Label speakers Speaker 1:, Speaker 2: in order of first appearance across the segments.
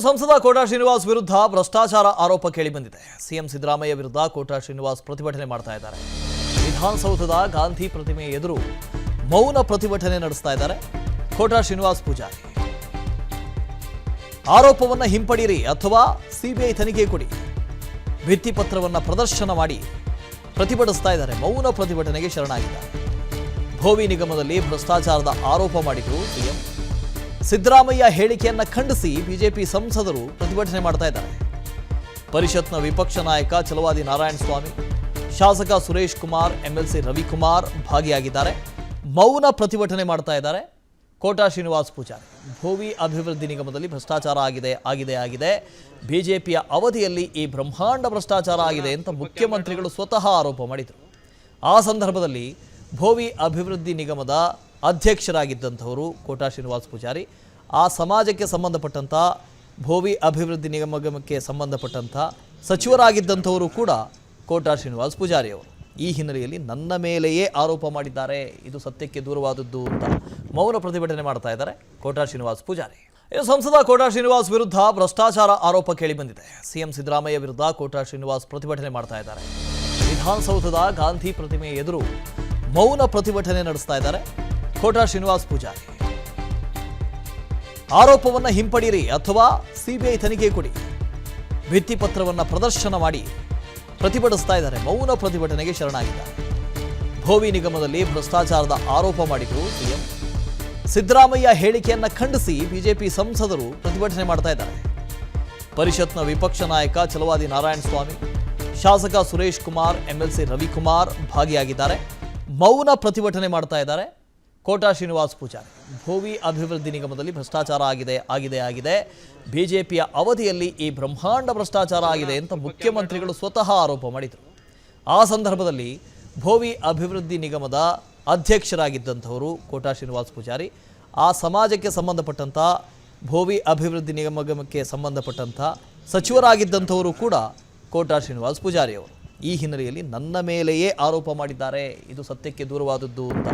Speaker 1: ಸಂಸದ ಕೋಟಾ ಶ್ರೀನಿವಾಸ್ ವಿರುದ್ಧ ಭ್ರಷ್ಟಾಚಾರ ಆರೋಪ ಕೇಳಿಬಂದಿದೆ. ಸಿಎಂ ಸಿದ್ದರಾಮಯ್ಯ ವಿರುದ್ಧ ಕೋಟಾ ಶ್ರೀನಿವಾಸ್ ಪ್ರತಿಭಟನೆ ಮಾಡ್ತಾ ಇದ್ದಾರೆ. ವಿಧಾನಸೌಧದ ಗಾಂಧಿ ಪ್ರತಿಮೆ ಎದುರು ಮೌನ ಪ್ರತಿಭಟನೆ ನಡೆಸ್ತಾ ಇದ್ದಾರೆ ಕೋಟಾ ಶ್ರೀನಿವಾಸ್ ಪೂಜಾರಿ. ಆರೋಪವನ್ನು ಹಿಂಪಡೀರಿ ಅಥವಾ ಸಿಬಿಐ ತನಿಖೆ ಕೊಡಿ, ಭಿತ್ತಿಪತ್ರವನ್ನು ಪ್ರದರ್ಶನ ಮಾಡಿ ಪ್ರತಿಭಟಿಸ್ತಾ ಇದ್ದಾರೆ. ಮೌನ ಪ್ರತಿಭಟನೆಗೆ ಶರಣಾಗಿದ್ದಾರೆ. ಭೋವಿ ನಿಗಮದಲ್ಲಿ ಭ್ರಷ್ಟಾಚಾರದ ಆರೋಪ ಮಾಡಿದ್ರು ಸಿಎಂ. ಸಿದ್ದರಾಮಯ್ಯ ಹೇಳಿಕೆಯನ್ನು ಖಂಡಿಸಿ ಬಿಜೆಪಿ ಸಂಸದರು ಪ್ರತಿಭಟನೆ ಮಾಡ್ತಾ ಇದ್ದಾರೆ. ಪರಿಷತ್ನ ವಿಪಕ್ಷ ನಾಯಕ ಛಲವಾದಿ ನಾರಾಯಣಸ್ವಾಮಿ, ಶಾಸಕ ಸುರೇಶ್ ಕುಮಾರ್, ಎಂಎಲ್ಸಿ ರವಿಕುಮಾರ್ ಭಾಗಿಯಾಗಿದ್ದಾರೆ. ಮೌನ ಪ್ರತಿಭಟನೆ ಮಾಡ್ತಾ ಇದ್ದಾರೆ ಕೋಟಾ ಶ್ರೀನಿವಾಸ್ ಪೂಜಾರಿ. ಭೋವಿ ಅಭಿವೃದ್ಧಿ ನಿಗಮದಲ್ಲಿ ಭ್ರಷ್ಟಾಚಾರ ಆಗಿದೆ. ಬಿಜೆಪಿಯ ಅವಧಿಯಲ್ಲಿ ಈ ಬ್ರಹ್ಮಾಂಡ ಭ್ರಷ್ಟಾಚಾರ ಆಗಿದೆ ಅಂತ ಮುಖ್ಯಮಂತ್ರಿಗಳು ಸ್ವತಃ ಆರೋಪ ಮಾಡಿದರು. ಆ ಸಂದರ್ಭದಲ್ಲಿ ಭೋವಿ ಅಭಿವೃದ್ಧಿ ನಿಗಮದ ಅಧ್ಯಕ್ಷರಾಗಿದ್ದಂಥವರು ಕೋಟಾ ಶ್ರೀನಿವಾಸ್ ಪೂಜಾರಿ. ಆ ಸಮಾಜಕ್ಕೆ ಸಂಬಂಧಪಟ್ಟಂಥ ಭೋವಿ ಅಭಿವೃದ್ಧಿ ನಿಗಮಕ್ಕೆ ಸಂಬಂಧಪಟ್ಟಂಥ ಸಚಿವರಾಗಿದ್ದಂಥವರು ಕೂಡ ಕೋಟಾ ಶ್ರೀನಿವಾಸ್ ಪೂಜಾರಿ ಅವರು. ಈ ಹಿನ್ನೆಲೆಯಲ್ಲಿ ನನ್ನ ಮೇಲೆಯೇ ಆರೋಪ ಮಾಡಿದ್ದಾರೆ, ಇದು ಸತ್ಯಕ್ಕೆ ದೂರವಾದದ್ದು ಅಂತ ಮೌನ ಪ್ರತಿಭಟನೆ ಮಾಡ್ತಾ ಇದ್ದಾರೆ ಕೋಟಾ ಶ್ರೀನಿವಾಸ್ ಪೂಜಾರಿ. ಸಂಸದ ಕೋಟಾ ಶ್ರೀನಿವಾಸ್ ವಿರುದ್ಧ ಭ್ರಷ್ಟಾಚಾರ ಆರೋಪ ಕೇಳಿಬಂದಿದೆ. ಸಿಎಂ ಸಿದ್ದರಾಮಯ್ಯ ವಿರುದ್ಧ ಕೋಟಾ ಶ್ರೀನಿವಾಸ್ ಪ್ರತಿಭಟನೆ ಮಾಡ್ತಾ ಇದ್ದಾರೆ. ವಿಧಾನಸೌಧದ ಗಾಂಧಿ ಪ್ರತಿಮೆ ಎದುರು ಮೌನ ಪ್ರತಿಭಟನೆ ನಡೆಸ್ತಾ ಇದ್ದಾರೆ ಕೋಟಾ ಶ್ರೀನಿವಾಸ್ ಪೂಜಾರಿ. ಆರೋಪವನ್ನು ಹಿಂಪಡೀರಿ ಅಥವಾ ಸಿಬಿಐ ತನಿಖೆ ಕೊಡಿ, ಭಿತ್ತಿಪತ್ರವನ್ನು ಪ್ರದರ್ಶನ ಮಾಡಿ ಪ್ರತಿಭಟಿಸ್ತಾ ಇದ್ದಾರೆ. ಮೌನ ಪ್ರತಿಭಟನೆಗೆ ಶರಣಾಗಿದ್ದಾರೆ. ಭೋವಿ ನಿಗಮದಲ್ಲಿ ಭ್ರಷ್ಟಾಚಾರದ ಆರೋಪ ಮಾಡಿದ್ರು ಸಿಎಂ. ಸಿದ್ದರಾಮಯ್ಯ ಹೇಳಿಕೆಯನ್ನು ಖಂಡಿಸಿ ಬಿಜೆಪಿ ಸಂಸದರು ಪ್ರತಿಭಟನೆ ಮಾಡ್ತಾ ಇದ್ದಾರೆ. ಪರಿಷತ್ನ ವಿಪಕ್ಷ ನಾಯಕ ಛಲವಾದಿ ನಾರಾಯಣಸ್ವಾಮಿ, ಶಾಸಕ ಸುರೇಶ್ ಕುಮಾರ್, ಎಂಎಲ್ಸಿ ರವಿಕುಮಾರ್ ಭಾಗಿಯಾಗಿದ್ದಾರೆ. ಮೌನ ಪ್ರತಿಭಟನೆ ಮಾಡ್ತಾ ಇದ್ದಾರೆ ಕೋಟಾ ಶ್ರೀನಿವಾಸ್ ಪೂಜಾರಿ. ಭೋವಿ ಅಭಿವೃದ್ಧಿ ನಿಗಮದಲ್ಲಿ ಭ್ರಷ್ಟಾಚಾರ ಆಗಿದೆ. ಬಿಜೆಪಿಯ ಅವಧಿಯಲ್ಲಿ ಈ ಬ್ರಹ್ಮಾಂಡ ಭ್ರಷ್ಟಾಚಾರ ಆಗಿದೆ ಅಂತ ಮುಖ್ಯಮಂತ್ರಿಗಳು ಸ್ವತಃ ಆರೋಪ ಮಾಡಿದರು. ಆ ಸಂದರ್ಭದಲ್ಲಿ ಭೋವಿ ಅಭಿವೃದ್ಧಿ ನಿಗಮದ ಅಧ್ಯಕ್ಷರಾಗಿದ್ದಂಥವರು ಕೋಟಾ ಶ್ರೀನಿವಾಸ್ ಪೂಜಾರಿ. ಆ ಸಮಾಜಕ್ಕೆ ಸಂಬಂಧಪಟ್ಟಂಥ ಭೋವಿ ಅಭಿವೃದ್ಧಿ ನಿಗಮಕ್ಕೆ ಸಂಬಂಧಪಟ್ಟಂಥ ಸಚಿವರಾಗಿದ್ದಂಥವರು ಕೂಡ ಕೋಟಾ ಶ್ರೀನಿವಾಸ್ ಪೂಜಾರಿ ಅವರು. ಈ ಹಿನ್ನೆಲೆಯಲ್ಲಿ ನನ್ನ ಮೇಲೆಯೇ ಆರೋಪ ಮಾಡಿದ್ದಾರೆ, ಇದು ಸತ್ಯಕ್ಕೆ ದೂರವಾದದ್ದು ಅಂತ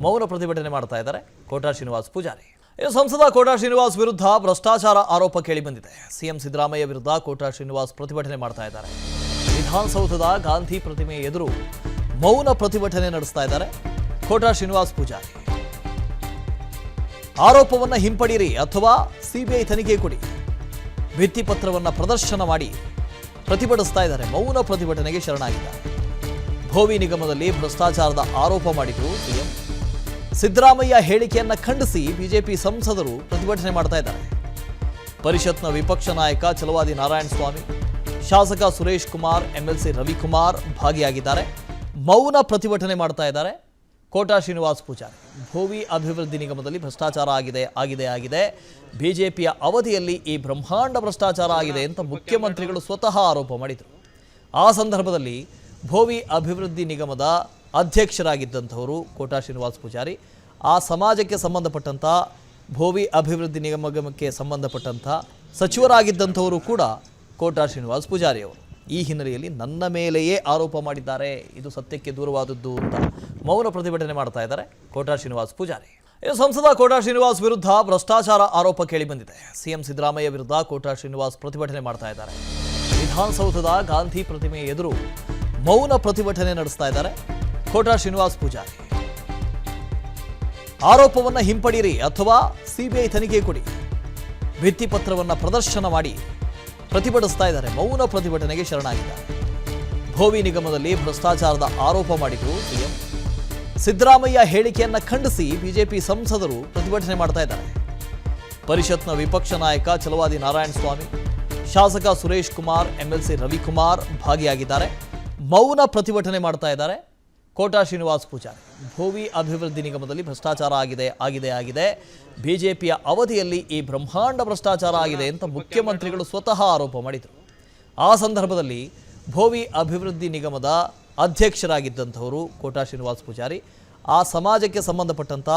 Speaker 1: ಮೌನ ಪ್ರತಿಭಟನೆ ಮಾಡ್ತಾ ಇದ್ದಾರೆ ಕೋಟಾ ಶ್ರೀನಿವಾಸ್ ಪೂಜಾರಿ. ಸಂಸದ ಕೋಟಾ ಶ್ರೀನಿವಾಸ್ ವಿರುದ್ಧ ಭ್ರಷ್ಟಾಚಾರ ಆರೋಪ ಕೇಳಿಬಂದಿದೆ. ಸಿಎಂ ಸಿದ್ದರಾಮಯ್ಯ ವಿರುದ್ಧ ಕೋಟಾ ಶ್ರೀನಿವಾಸ್ ಪ್ರತಿಭಟನೆ ಮಾಡ್ತಾ ಇದ್ದಾರೆ. ವಿಧಾನಸೌಧದ ಗಾಂಧಿ ಪ್ರತಿಮೆ ಎದುರು ಮೌನ ಪ್ರತಿಭಟನೆ ನಡೆಸ್ತಾ ಇದ್ದಾರೆ ಕೋಟಾ ಶ್ರೀನಿವಾಸ್ ಪೂಜಾರಿ. ಆರೋಪವನ್ನು ಹಿಂಪಡೀರಿ ಅಥವಾ ಸಿಬಿಐ ತನಿಖೆ ಕೊಡಿ, ಭಿತ್ತಿಪತ್ರವನ್ನು ಪ್ರದರ್ಶನ ಮಾಡಿ ಪ್ರತಿಭಟಿಸ್ತಾ ಇದ್ದಾರೆ. ಮೌನ ಪ್ರತಿಭಟನೆಗೆ ಶರಣಾಗಿದ್ದಾರೆ. ಭೋವಿ ನಿಗಮದಲ್ಲಿ ಭ್ರಷ್ಟಾಚಾರದ ಆರೋಪ ಮಾಡಿದ್ರು ಸಿಎಂ. ಸಿದ್ದರಾಮಯ್ಯ ಹೇಳಿಕೆಯನ್ನು ಖಂಡಿಸಿ ಬಿಜೆಪಿ ಸಂಸದರು ಪ್ರತಿಭಟನೆ ಮಾಡ್ತಾ ಇದ್ದಾರೆ. ಪರಿಷತ್ನ ವಿಪಕ್ಷ ನಾಯಕ ಛಲವಾದಿ ನಾರಾಯಣಸ್ವಾಮಿ, ಶಾಸಕ ಸುರೇಶ್ ಕುಮಾರ್, ಎಂಎಲ್ಸಿ ರವಿಕುಮಾರ್ ಭಾಗಿಯಾಗಿದ್ದಾರೆ. ಮೌನ ಪ್ರತಿಭಟನೆ ಮಾಡ್ತಾ ಇದ್ದಾರೆ ಕೋಟಾ ಶ್ರೀನಿವಾಸ್ ಪೂಜಾರಿ. ಭೋವಿ ಅಭಿವೃದ್ಧಿ ನಿಗಮದಲ್ಲಿ ಭ್ರಷ್ಟಾಚಾರ ಆಗಿದೆ. ಬಿಜೆಪಿಯ ಅವಧಿಯಲ್ಲಿ ಈ ಬ್ರಹ್ಮಾಂಡ ಭ್ರಷ್ಟಾಚಾರ ಆಗಿದೆ ಅಂತ ಮುಖ್ಯಮಂತ್ರಿಗಳು ಸ್ವತಃ ಆರೋಪ ಮಾಡಿದರು. ಆ ಸಂದರ್ಭದಲ್ಲಿ ಭೋವಿ ಅಭಿವೃದ್ಧಿ ನಿಗಮದ ಅಧ್ಯಕ್ಷರಾಗಿದ್ದಂಥವರು ಕೋಟಾ ಶ್ರೀನಿವಾಸ್ ಪೂಜಾರಿ. ಆ ಸಮಾಜಕ್ಕೆ ಸಂಬಂಧಪಟ್ಟಂಥ ಭೋವಿ ಅಭಿವೃದ್ಧಿ ನಿಗಮಕ್ಕೆ ಸಂಬಂಧಪಟ್ಟಂಥ ಸಚಿವರಾಗಿದ್ದಂಥವರು ಕೂಡ ಕೋಟಾ ಶ್ರೀನಿವಾಸ್ ಪೂಜಾರಿ ಅವರು. ಈ ಹಿನ್ನೆಲೆಯಲ್ಲಿ ನನ್ನ ಮೇಲೆಯೇ ಆರೋಪ ಮಾಡಿದ್ದಾರೆ, ಇದು ಸತ್ಯಕ್ಕೆ ದೂರವಾದದ್ದು ಅಂತ ಮೌನ ಪ್ರತಿಭಟನೆ ಮಾಡ್ತಾ ಇದ್ದಾರೆ ಕೋಟಾ ಶ್ರೀನಿವಾಸ್ ಪೂಜಾರಿ. ಸಂಸದ ಕೋಟಾ ಶ್ರೀನಿವಾಸ್ ವಿರುದ್ಧ ಭ್ರಷ್ಟಾಚಾರ ಆರೋಪ ಕೇಳಿಬಂದಿದೆ. ಸಿಎಂ ಸಿದ್ದರಾಮಯ್ಯ ವಿರುದ್ಧ ಕೋಟಾ ಶ್ರೀನಿವಾಸ್ ಪ್ರತಿಭಟನೆ ಮಾಡ್ತಾ ಇದ್ದಾರೆ. ವಿಧಾನಸೌಧದ ಗಾಂಧಿ ಪ್ರತಿಮೆ ಎದುರು ಮೌನ ಪ್ರತಿಭಟನೆ ನಡೆಸ್ತಾ ಇದ್ದಾರೆ ಕೋಟಾ ಶ್ರೀನಿವಾಸ್ ಪೂಜಾರಿ. ಆರೋಪವನ್ನು ಹಿಂಪಡೀರಿ ಅಥವಾ ಸಿಬಿಐ ತನಿಖೆ ಕೊಡಿ, ಭಿತ್ತಿಪತ್ರವನ್ನು ಪ್ರದರ್ಶನ ಮಾಡಿ ಪ್ರತಿಭಟಿಸ್ತಾ ಇದ್ದಾರೆ. ಮೌನ ಪ್ರತಿಭಟನೆಗೆ ಶರಣಾಗಿದ್ದಾರೆ. ಭೋವಿ ನಿಗಮದಲ್ಲಿ ಭ್ರಷ್ಟಾಚಾರದ ಆರೋಪ ಮಾಡಿದ್ರು ಸಿಎಂ. ಸಿದ್ದರಾಮಯ್ಯ ಹೇಳಿಕೆಯನ್ನು ಖಂಡಿಸಿ ಬಿಜೆಪಿ ಸಂಸದರು ಪ್ರತಿಭಟನೆ ಮಾಡ್ತಾ ಇದ್ದಾರೆ. ಪರಿಷತ್ನ ವಿಪಕ್ಷ ನಾಯಕ ಛಲವಾದಿ ನಾರಾಯಣಸ್ವಾಮಿ, ಶಾಸಕ ಸುರೇಶ್ ಕುಮಾರ್, ಎಂಎಲ್ಸಿ ರವಿಕುಮಾರ್ ಭಾಗಿಯಾಗಿದ್ದಾರೆ. ಮೌನ ಪ್ರತಿಭಟನೆ ಮಾಡ್ತಾ ಇದ್ದಾರೆ ಕೋಟಾ ಶ್ರೀನಿವಾಸ್ ಪೂಜಾರಿ. ಭೋವಿ ಅಭಿವೃದ್ಧಿ ನಿಗಮದಲ್ಲಿ ಭ್ರಷ್ಟಾಚಾರ ಆಗಿದೆ. ಬಿಜೆಪಿಯ ಅವಧಿಯಲ್ಲಿ ಈ ಬ್ರಹ್ಮಾಂಡ ಭ್ರಷ್ಟಾಚಾರ ಆಗಿದೆ ಅಂತ ಮುಖ್ಯಮಂತ್ರಿಗಳು ಸ್ವತಃ ಆರೋಪ ಮಾಡಿದರು. ಆ ಸಂದರ್ಭದಲ್ಲಿ ಭೋವಿ ಅಭಿವೃದ್ಧಿ ನಿಗಮದ ಅಧ್ಯಕ್ಷರಾಗಿದ್ದಂಥವರು ಕೋಟಾ ಶ್ರೀನಿವಾಸ್ ಪೂಜಾರಿ. ಆ ಸಮಾಜಕ್ಕೆ ಸಂಬಂಧಪಟ್ಟಂಥ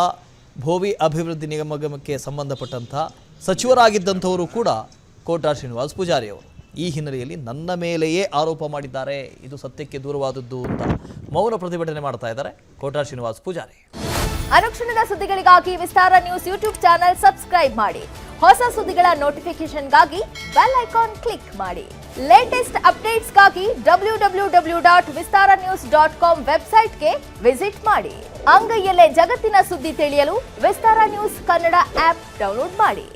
Speaker 1: ಭೋವಿ ಅಭಿವೃದ್ಧಿ ನಿಗಮಕ್ಕೆ ಸಂಬಂಧಪಟ್ಟಂಥ ಸಚಿವರಾಗಿದ್ದಂಥವರು ಕೂಡ ಕೋಟಾ ಶ್ರೀನಿವಾಸ್ ಪೂಜಾರಿ ಅವರು. ಈ ಹಿನ್ನೆಲೆಯಲ್ಲಿ ನನ್ನ ಮೇಲೆಯೇ ಆರೋಪ ಮಾಡಿದ್ದಾರೆ, ಇದು ಸತ್ಯಕ್ಕೆ ದೂರವಾದದ್ದು ಅಂತ ಮೌನ ಪ್ರತಿಭಟನೆ ಮಾಡ್ತಾ ಇದ್ದಾರೆ ಕೋಟಾ ಶ್ರೀನಿವಾಸ್ ಪೂಜಾರಿ.
Speaker 2: ಅನುಕ್ಷಣದ ಸುದ್ದಿಗಳಿಗಾಗಿ ವಿಸ್ತಾರ ನ್ಯೂಸ್ ಯೂಟ್ಯೂಬ್ ಚಾನೆಲ್ ಸಬ್ಸ್ಕ್ರೈಬ್ ಮಾಡಿ. ಹೊಸ ಸುದ್ದಿಗಳ ನೋಟಿಫಿಕೇಶನ್ಗಾಗಿ ಬೆಲ್ ಐಕಾನ್ ಕ್ಲಿಕ್ ಮಾಡಿ. ಲೇಟೆಸ್ಟ್ ಅಪ್ಡೇಟ್ಸ್ಗಾಗಿ www.vistaranews.com ವೆಬ್ಸೈಟ್ಗೆ ವಿಸಿಟ್ ಮಾಡಿ. ಅಂಗೈಯಲ್ಲೇ ಜಗತ್ತಿನ ಸುದ್ದಿ ತಿಳಿಯಲು ವಿಸ್ತಾರ ನ್ಯೂಸ್ ಕನ್ನಡ ಆಪ್ ಡೌನ್ಲೋಡ್ ಮಾಡಿ.